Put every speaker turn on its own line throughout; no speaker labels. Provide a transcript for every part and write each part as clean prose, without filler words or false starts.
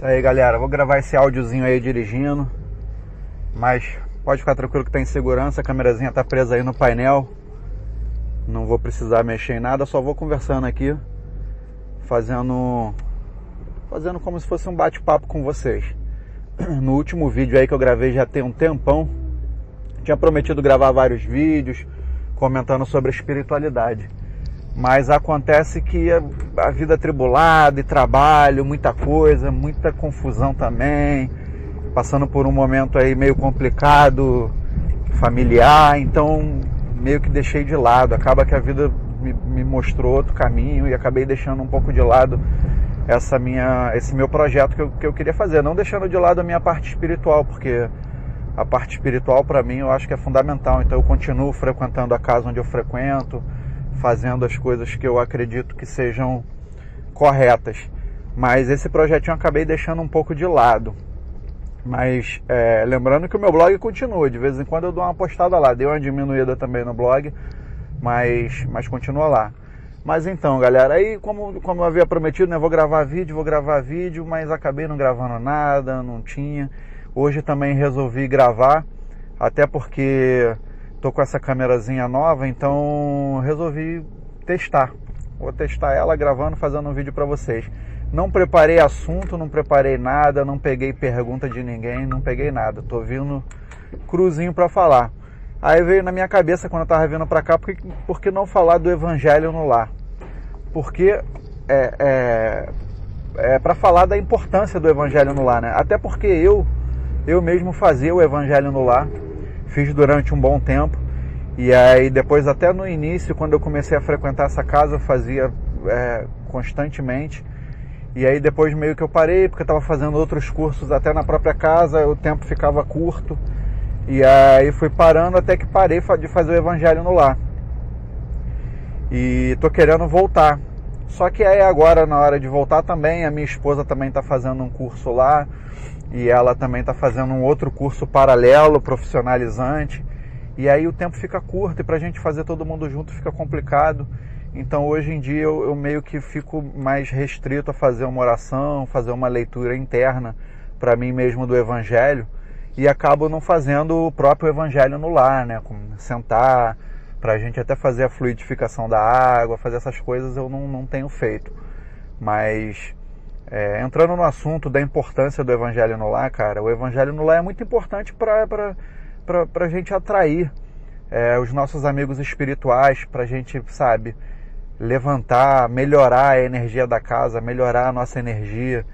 Isso aí, galera, vou gravar esse áudiozinho aí dirigindo, mas pode ficar tranquilo que tá em segurança, a câmerazinha tá presa aí no painel, não vou precisar mexer em nada, só vou conversando aqui, fazendo como se fosse um bate-papo com vocês. No último vídeo aí que eu gravei já tem um tempão, tinha prometido gravar vários vídeos comentando sobre a espiritualidade, mas acontece que a vida atribulada e trabalho, muita coisa, muita confusão também, passando por um momento aí meio complicado, familiar, então meio que deixei de lado. Acaba que a vida me mostrou outro caminho e acabei deixando um pouco de lado esse meu projeto que eu queria fazer, não deixando de lado a minha parte espiritual, porque a parte espiritual para mim eu acho que é fundamental, então eu continuo frequentando a casa onde eu frequento, fazendo as coisas que eu acredito que sejam corretas, mas esse projetinho eu acabei deixando um pouco de lado. Mas lembrando que o meu blog continua, de vez em quando eu dou uma postada lá, dei uma diminuída também no blog, mas continua lá. Mas então, galera, aí como eu havia prometido, né, vou gravar vídeo, mas acabei não gravando nada, não tinha. Hoje também resolvi gravar, até porque tô com essa câmerazinha nova, então resolvi testar. Vou testar ela gravando, fazendo um vídeo para vocês. Não preparei assunto, não preparei nada, não peguei pergunta de ninguém, não peguei nada. Tô vindo cruzinho para falar. Aí veio na minha cabeça quando eu tava vindo para cá, por que não falar do Evangelho no Lar? Porque para falar da importância do Evangelho no Lar, né? Até porque eu mesmo fazia o Evangelho no Lar, fiz durante um bom tempo, e aí depois até no início, quando eu comecei a frequentar essa casa, eu fazia constantemente, e aí depois meio que eu parei, porque eu estava fazendo outros cursos até na própria casa, o tempo ficava curto, e aí fui parando até que parei de fazer o Evangelho no Lar. E tô querendo voltar. Só que aí agora, na hora de voltar também, a minha esposa também está fazendo um curso lá, e ela também está fazendo um outro curso paralelo, profissionalizante, e aí o tempo fica curto, e para a gente fazer todo mundo junto fica complicado. Então hoje em dia eu meio que fico mais restrito a fazer uma oração, fazer uma leitura interna para mim mesmo do Evangelho, e acabo não fazendo o próprio Evangelho no lar, né? Como sentar, para a gente até fazer a fluidificação da água, fazer essas coisas eu não tenho feito. Mas entrando no assunto da importância do Evangelho no lar, cara, o Evangelho no lar é muito importante para a gente atrair os nossos amigos espirituais, para a gente, sabe, levantar, melhorar a energia da casa, melhorar a nossa energia.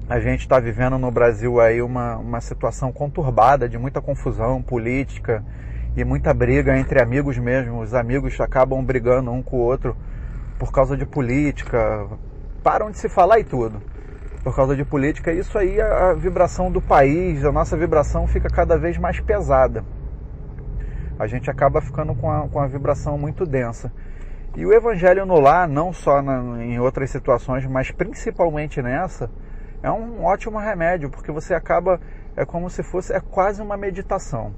A gente está vivendo no Brasil aí uma situação conturbada, de muita confusão política e muita briga entre amigos mesmo. Os amigos acabam brigando um com o outro por causa de política, param de se falar e tudo por causa de política. Isso aí, a vibração do país, a nossa vibração fica cada vez mais pesada. A gente acaba ficando com a vibração muito densa. E o Evangelho no Lar, não só em outras situações, mas principalmente nessa, é um ótimo remédio, porque você acaba, como se fosse, quase uma meditação.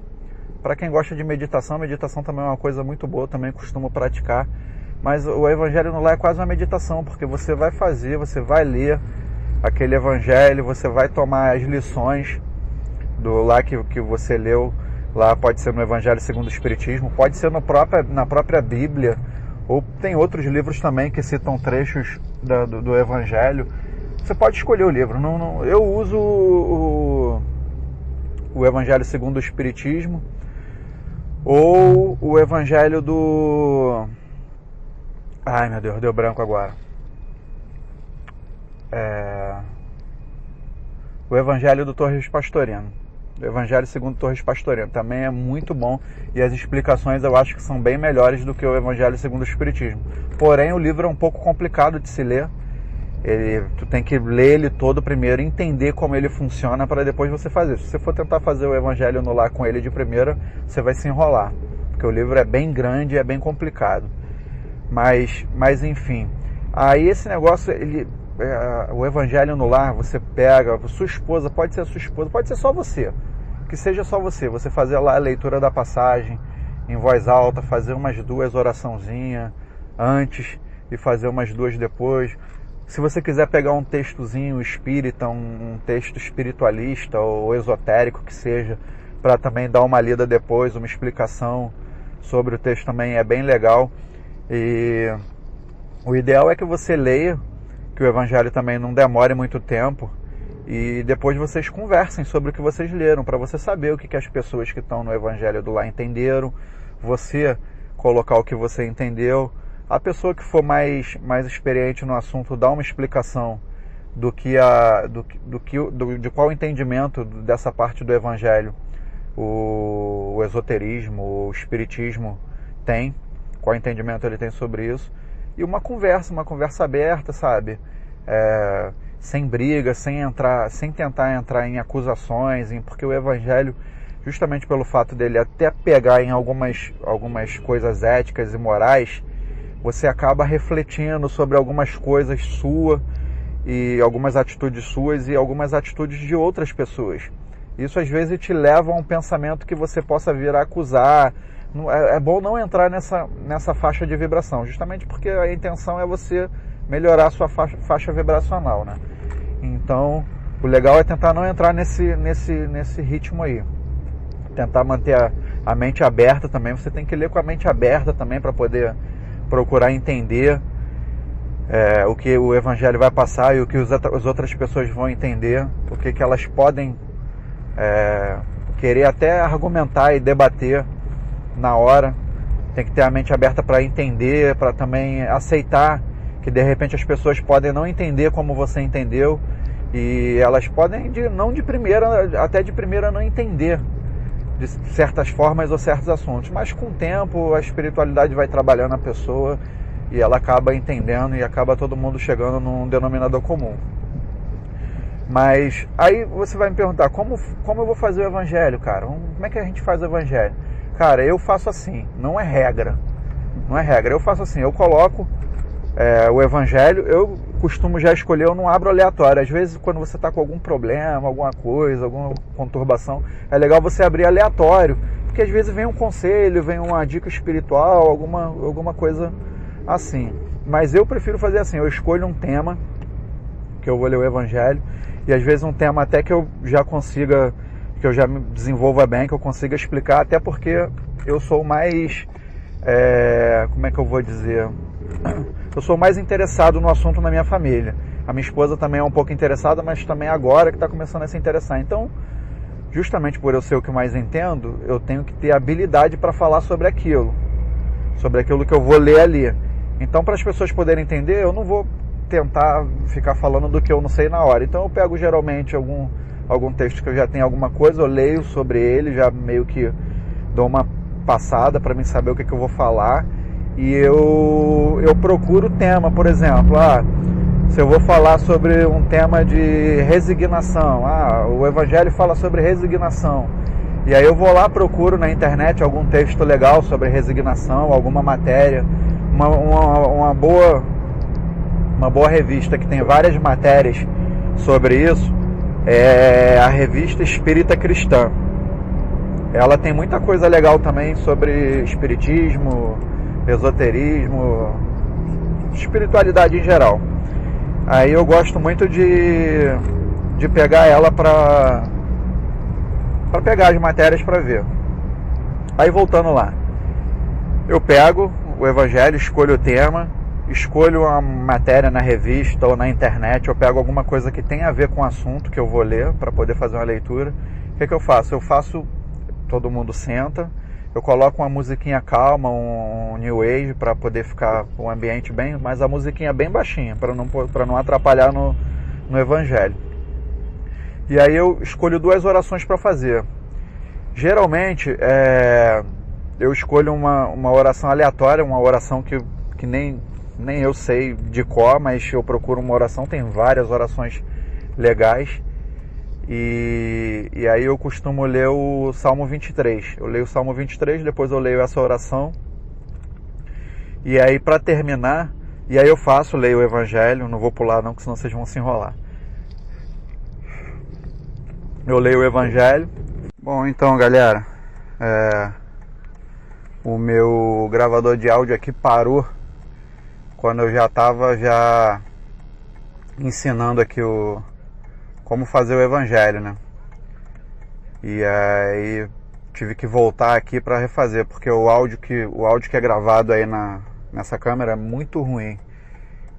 Para quem gosta de meditação, a meditação também é uma coisa muito boa, também costumo praticar. Mas o Evangelho no Lar é quase uma meditação, porque você vai fazer, você vai ler aquele Evangelho, você vai tomar as lições do lá que você leu. Lá pode ser no Evangelho segundo o Espiritismo, pode ser na própria Bíblia, ou tem outros livros também que citam trechos do Evangelho. Você pode escolher o livro. Eu uso o Evangelho segundo o Espiritismo, ou o Evangelho do... Ai, meu Deus, deu branco agora. O Evangelho do Torres Pastorino. O Evangelho segundo Torres Pastorino. Também é muito bom. E as explicações eu acho que são bem melhores do que o Evangelho segundo o Espiritismo. Porém, o livro é um pouco complicado de se ler. Tu tem que ler ele todo primeiro, entender como ele funciona, para depois você fazer. Se você for tentar fazer o Evangelho no Lar com ele de primeira, você vai se enrolar. Porque o livro é bem grande e é bem complicado. Mas enfim, aí esse negócio, o Evangelho no Lar, você pega, sua esposa, pode ser a sua esposa, pode ser só você, que seja só você fazer lá a leitura da passagem em voz alta, fazer umas 2 oraçãozinhas antes e fazer umas 2 depois, Se você quiser pegar um textozinho espírita, um texto espiritualista ou esotérico que seja, para também dar uma lida depois, uma explicação sobre o texto também é bem legal. E o ideal é que você leia, que o Evangelho também não demore muito tempo, e depois vocês conversem sobre o que vocês leram, para você saber o que as pessoas que estão no Evangelho do Lar entenderam, você colocar o que você entendeu. A pessoa que for mais experiente no assunto dá uma explicação de qual entendimento dessa parte do Evangelho o esoterismo, o espiritismo tem, qual entendimento ele tem sobre isso, e uma conversa aberta, sabe? Sem briga, sem tentar entrar em acusações, porque o Evangelho, justamente pelo fato dele até pegar em algumas coisas éticas e morais, você acaba refletindo sobre algumas coisas suas e algumas atitudes suas e algumas atitudes de outras pessoas. Isso às vezes te leva a um pensamento que você possa vir a acusar. É bom não entrar nessa faixa de vibração, justamente porque a intenção é você melhorar a sua faixa vibracional, né? Então, o legal é tentar não entrar nesse ritmo aí. Tentar manter a mente aberta também. Você tem que ler com a mente aberta também para poder procurar entender o que o Evangelho vai passar e o que as outras pessoas vão entender, o que elas podem querer até argumentar e debater na hora. Tem que ter a mente aberta para entender, para também aceitar que de repente as pessoas podem não entender como você entendeu, e elas podem até de primeira não entender de certas formas ou certos assuntos, mas com o tempo a espiritualidade vai trabalhando a pessoa e ela acaba entendendo e acaba todo mundo chegando num denominador comum. Mas aí você vai me perguntar, como eu vou fazer o Evangelho, cara? Como é que a gente faz o Evangelho? Cara, eu faço assim, não é regra, eu faço assim, eu coloco o Evangelho, eu costumo já escolher, eu não abro aleatório. Às vezes quando você está com algum problema, alguma coisa, alguma conturbação, é legal você abrir aleatório, porque às vezes vem um conselho, vem uma dica espiritual, alguma coisa assim. Mas eu prefiro fazer assim, eu escolho um tema que eu vou ler o Evangelho, e às vezes um tema até que eu já consiga, que eu já me desenvolva bem, que eu consiga explicar, até porque eu sou mais, como é que eu vou dizer, eu sou mais interessado no assunto na minha família. A minha esposa também é um pouco interessada, mas também agora que está começando a se interessar. Então, justamente por eu ser o que mais entendo, eu tenho que ter habilidade para falar sobre aquilo que eu vou ler ali. Então, para as pessoas poderem entender, eu não vou tentar ficar falando do que eu não sei na hora. Então, eu pego geralmente algum texto que eu já tenho alguma coisa, eu leio sobre ele, já meio que dou uma passada para mim saber o que eu vou falar. E eu procuro o tema, por exemplo, se eu vou falar sobre um tema de resignação, o Evangelho fala sobre resignação, e aí eu vou lá, procuro na internet algum texto legal sobre resignação, alguma matéria, uma boa revista que tem várias matérias sobre isso, é a Revista Espírita Cristã. Ela tem muita coisa legal também sobre espiritismo, esoterismo, espiritualidade em geral. Aí eu gosto muito de pegar ela para pegar as matérias para ver. Aí voltando lá, eu pego o Evangelho, escolho o tema, escolho uma matéria na revista ou na internet, eu pego alguma coisa que tem a ver com o assunto que eu vou ler para poder fazer uma leitura. O que eu faço? Todo mundo senta, eu coloco uma musiquinha calma, um New Age, para poder ficar um ambiente bem, mas a musiquinha bem baixinha, para não atrapalhar no Evangelho. E aí eu escolho 2 orações para fazer. Geralmente, eu escolho uma oração aleatória, uma oração que nem eu sei de cor, mas eu procuro uma oração, tem várias orações legais. E aí eu costumo ler o Salmo 23. Eu leio o Salmo 23, depois eu leio essa oração. E aí para terminar, e aí eu leio o Evangelho, não vou pular não, porque senão vocês vão se enrolar. Eu leio o Evangelho. Bom, então galera, o meu gravador de áudio aqui parou quando eu já estava ensinando aqui como fazer o evangelho, né? E aí tive que voltar aqui para refazer, porque o áudio que é gravado aí nessa câmera é muito ruim.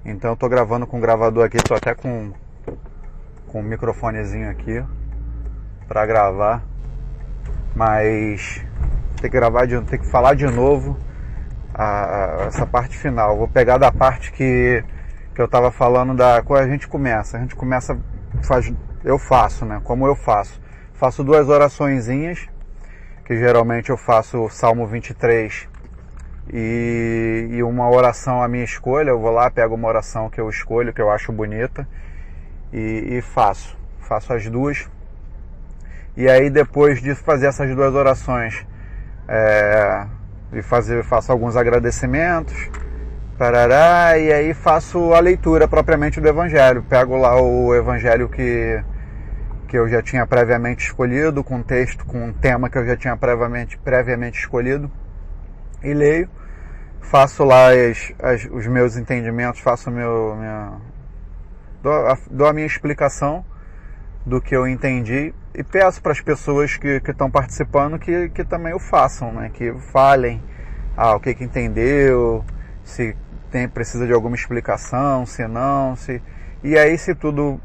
Então eu tô gravando com o gravador aqui, tô até com um microfonezinho aqui para gravar, mas tem que falar de novo essa parte final. Vou pegar da parte que eu tava falando quando a gente começa, eu faço, né? Como eu faço 2 oraçõezinhas, que geralmente eu faço o Salmo 23 e uma oração à minha escolha. Eu vou lá, pego uma oração que eu escolho, que eu acho bonita, e faço as 2. E aí depois de fazer essas 2 orações, faço alguns agradecimentos, parará, e aí faço a leitura propriamente do Evangelho. Pego lá o Evangelho que eu já tinha previamente escolhido, com texto, com um tema que eu já tinha previamente escolhido, e leio, faço lá os meus entendimentos, dou a minha explicação do que eu entendi, e peço para as pessoas que estão participando que também o façam, né? Que falem o que entendeu, se precisa de alguma explicação, se não, e aí se tudo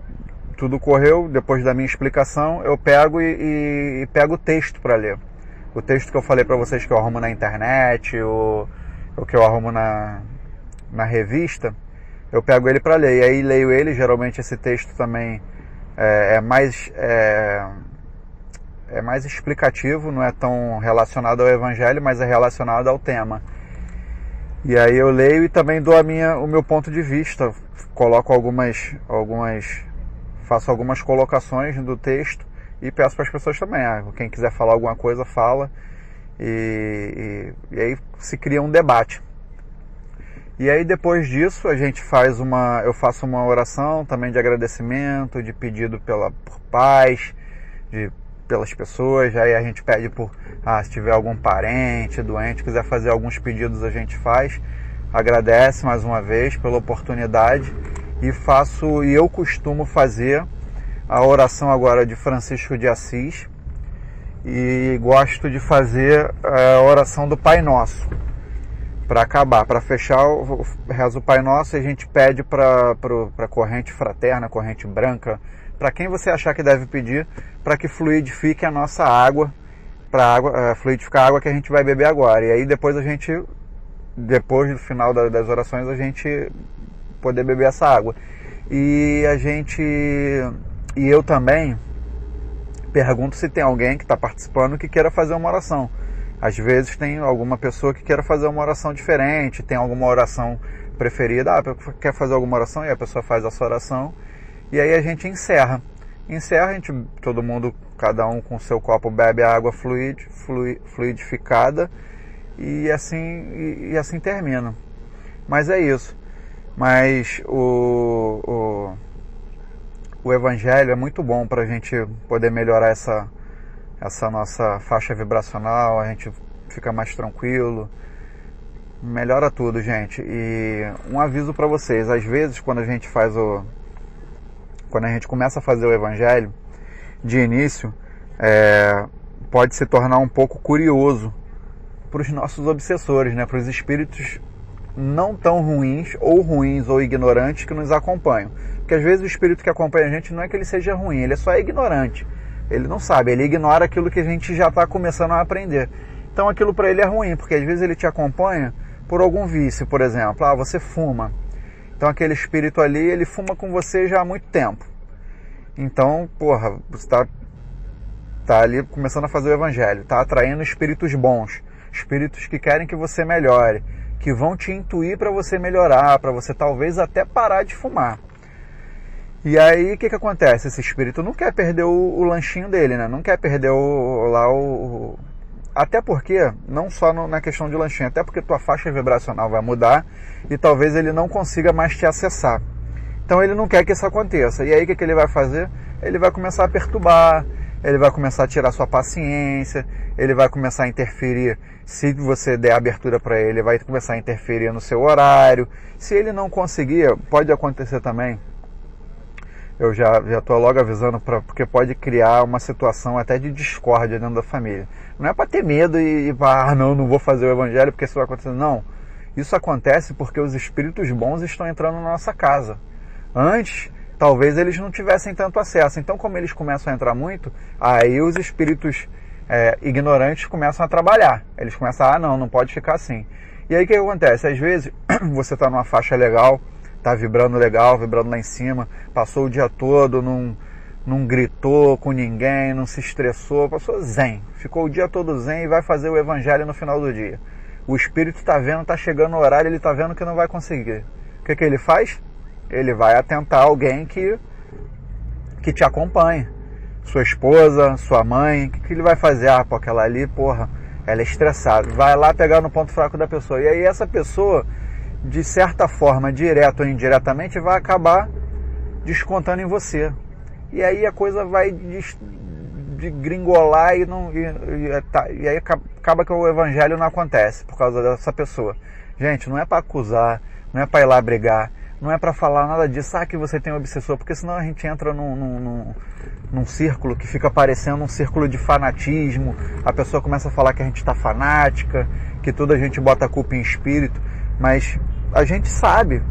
correu, depois da minha explicação, eu pego e pego o texto para ler. O texto que eu falei para vocês que eu arrumo na internet, o que eu arrumo na revista, eu pego ele para ler. E aí leio ele. Geralmente esse texto também é mais explicativo, não é tão relacionado ao Evangelho, mas é relacionado ao tema. E aí eu leio e também dou o meu ponto de vista, coloco faço algumas colocações do texto e peço para as pessoas também, quem quiser falar alguma coisa, fala, e aí se cria um debate. E aí depois disso eu faço uma oração também de agradecimento, de pedido por paz, pelas pessoas. Aí a gente pede se tiver algum parente doente, quiser fazer alguns pedidos, a gente faz, agradece mais uma vez pela oportunidade. E eu costumo fazer a oração agora de Francisco de Assis, e gosto de fazer a oração do Pai Nosso. Para acabar, para fechar, eu rezo o Pai Nosso e a gente pede para a corrente fraterna, corrente branca, para quem você achar que deve pedir, para que fluidifique a nossa água, fluidificar a água que a gente vai beber agora. E aí depois do final das orações, a gente poder beber essa água. E eu também pergunto se tem alguém que está participando que queira fazer uma oração. Às vezes tem alguma pessoa que queira fazer uma oração diferente, tem alguma oração preferida, quer fazer alguma oração, e a pessoa faz essa oração, e aí a gente encerra, todo mundo, cada um com seu copo, bebe a água fluidificada, e assim termina. Mas é isso. Mas o Evangelho é muito bom para a gente poder melhorar essa nossa faixa vibracional, a gente fica mais tranquilo, melhora tudo, gente. E um aviso para vocês: às vezes quando a gente começa a fazer o Evangelho de início, pode se tornar um pouco curioso para os nossos obsessores, né? Para os espíritos não tão ruins ou ignorantes que nos acompanham. Porque às vezes o espírito que acompanha a gente não é que ele seja ruim, ele é só ignorante. Ele não sabe, ele ignora aquilo que a gente já está começando a aprender. Então aquilo para ele é ruim, porque às vezes ele te acompanha por algum vício, por exemplo. Você fuma. Então aquele espírito ali, ele fuma com você já há muito tempo. Então, você tá ali começando a fazer o Evangelho, tá atraindo espíritos bons, espíritos que querem que você melhore, que vão te intuir para você melhorar, para você talvez até parar de fumar. E aí o que acontece? Esse espírito não quer perder o lanchinho dele, né? Não quer perder até porque, não só na questão de lanchinho, até porque tua faixa vibracional vai mudar e talvez ele não consiga mais te acessar. Então ele não quer que isso aconteça. E aí o que ele vai fazer? Ele vai começar a perturbar, ele vai começar a tirar sua paciência, ele vai começar a interferir. Se você der abertura para ele, vai começar a interferir no seu horário. Se ele não conseguir, pode acontecer também eu já estou logo avisando, porque pode criar uma situação até de discórdia dentro da família. Não é para ter medo e não vou fazer o evangelho porque isso vai acontecer. Não, isso acontece porque os espíritos bons estão entrando na nossa casa. Antes, talvez eles não tivessem tanto acesso. Então, como eles começam a entrar muito, aí os espíritos ignorantes começam a trabalhar. Eles começam não pode ficar assim. E aí o que acontece? Às vezes você está numa faixa legal, tá vibrando legal, vibrando lá em cima, passou o dia todo, não gritou com ninguém, não se estressou, passou zen, ficou o dia todo zen e vai fazer o evangelho no final do dia. O espírito está vendo, está chegando o horário, ele está vendo que não vai conseguir. O que ele faz? Ele vai atentar alguém que te acompanhe. Sua esposa, sua mãe, o que ele vai fazer? Pô, aquela ali, porra, ela é estressada. Vai lá pegar no ponto fraco da pessoa. E aí essa pessoa, de certa forma, direta ou indiretamente, vai acabar descontando em você. E aí a coisa vai de gringolar e aí acaba que o evangelho não acontece por causa dessa pessoa. Gente, não é para acusar, não é para ir lá brigar, não é para falar nada disso, que você tem um obsessor, porque senão a gente entra num círculo que fica parecendo um círculo de fanatismo, a pessoa começa a falar que a gente está fanática, que tudo a gente bota a culpa em espírito, mas a gente sabe,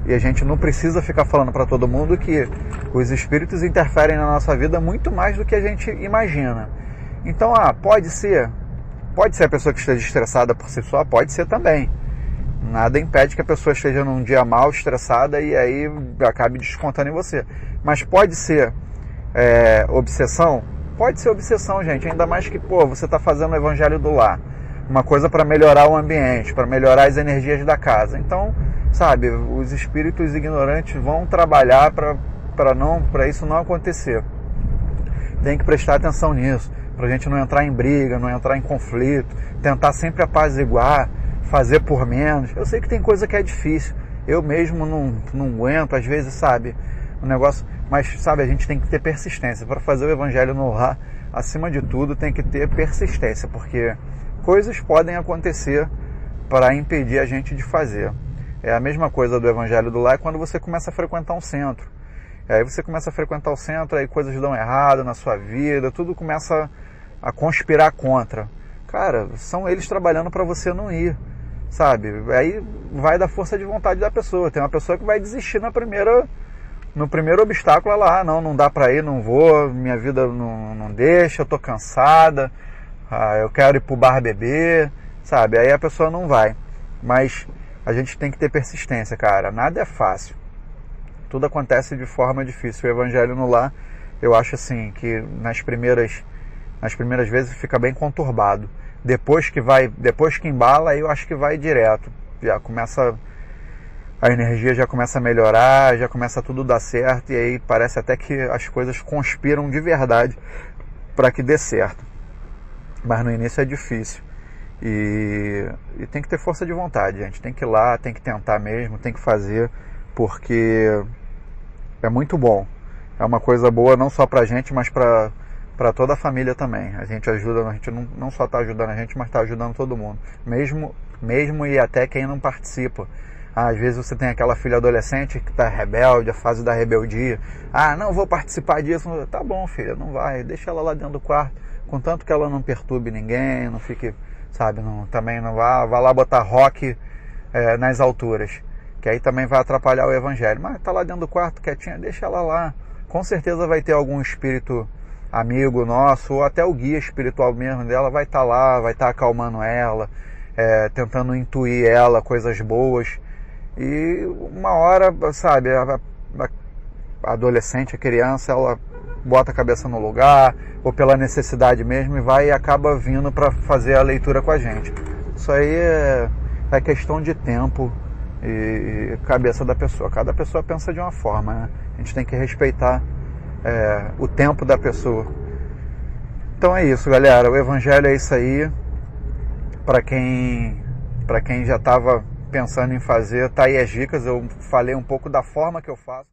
e a gente não precisa ficar falando para todo mundo que os espíritos interferem na nossa vida muito mais do que a gente imagina. Então, pode ser a pessoa que esteja estressada por si só, pode ser também. Nada impede que a pessoa esteja num dia mal, estressada, e aí acabe descontando em você. Mas pode ser obsessão? Pode ser obsessão, gente. Ainda mais que, você está fazendo o evangelho do lar. Uma coisa para melhorar o ambiente, para melhorar as energias da casa. Então, sabe, os espíritos ignorantes vão trabalhar para isso não acontecer. Tem que prestar atenção nisso, para a gente não entrar em briga, não entrar em conflito, tentar sempre apaziguar, fazer por menos. Eu sei que tem coisa que é difícil, eu mesmo não aguento, às vezes, sabe, o negócio, mas, sabe, a gente tem que ter persistência. Para fazer o evangelho no lar, acima de tudo, tem que ter persistência, porque coisas podem acontecer para impedir a gente de fazer. É a mesma coisa do evangelho do lar quando você começa a frequentar um centro. Aí você começa a frequentar o centro, aí coisas dão errado na sua vida, tudo começa a conspirar contra. Cara, são eles trabalhando para você não ir, sabe? Aí vai da força de vontade da pessoa. Tem uma pessoa que vai desistir no primeiro obstáculo, ela, não dá para ir, não vou, minha vida não deixa, eu tô cansada, eu quero ir pro bar beber, sabe? Aí a pessoa não vai. Mas a gente tem que ter persistência, cara. Nada é fácil. Tudo acontece de forma difícil. O evangelho no lar, eu acho assim, que nas primeiras vezes fica bem conturbado. Depois que embala, aí eu acho que vai direto. Já começa, a energia já começa a melhorar, já começa tudo dar certo, e aí parece até que as coisas conspiram de verdade para que dê certo. Mas no início é difícil. E tem que ter força de vontade, gente. Tem que ir lá, tem que tentar mesmo, tem que fazer, porque é muito bom. É uma coisa boa não só pra gente, mas pra toda a família também. A gente ajuda, a gente não só está ajudando a gente, mas está ajudando todo mundo. Mesmo e até quem não participa. Às vezes você tem aquela filha adolescente que está rebelde, a fase da rebeldia. Não vou participar disso. Tá bom, filha, não vai. Deixa ela lá dentro do quarto. Contanto que ela não perturbe ninguém, não fique, sabe, também não vá lá botar rock nas alturas. Que aí também vai atrapalhar o evangelho. Mas tá lá dentro do quarto quietinha, deixa ela lá. Com certeza vai ter algum espírito amigo nosso, ou até o guia espiritual mesmo dela vai estar lá, vai estar acalmando ela, tentando intuir ela coisas boas. E uma hora, sabe, a adolescente, a criança, ela bota a cabeça no lugar, ou pela necessidade mesmo, e vai e acaba vindo para fazer a leitura com a gente. Isso aí é questão de tempo e cabeça da pessoa. Cada pessoa pensa de uma forma, né? A gente tem que respeitar o tempo da pessoa. Então é isso, galera. O evangelho é isso aí. Para quem já estava pensando em fazer, tá aí as dicas. Eu falei um pouco da forma que eu faço.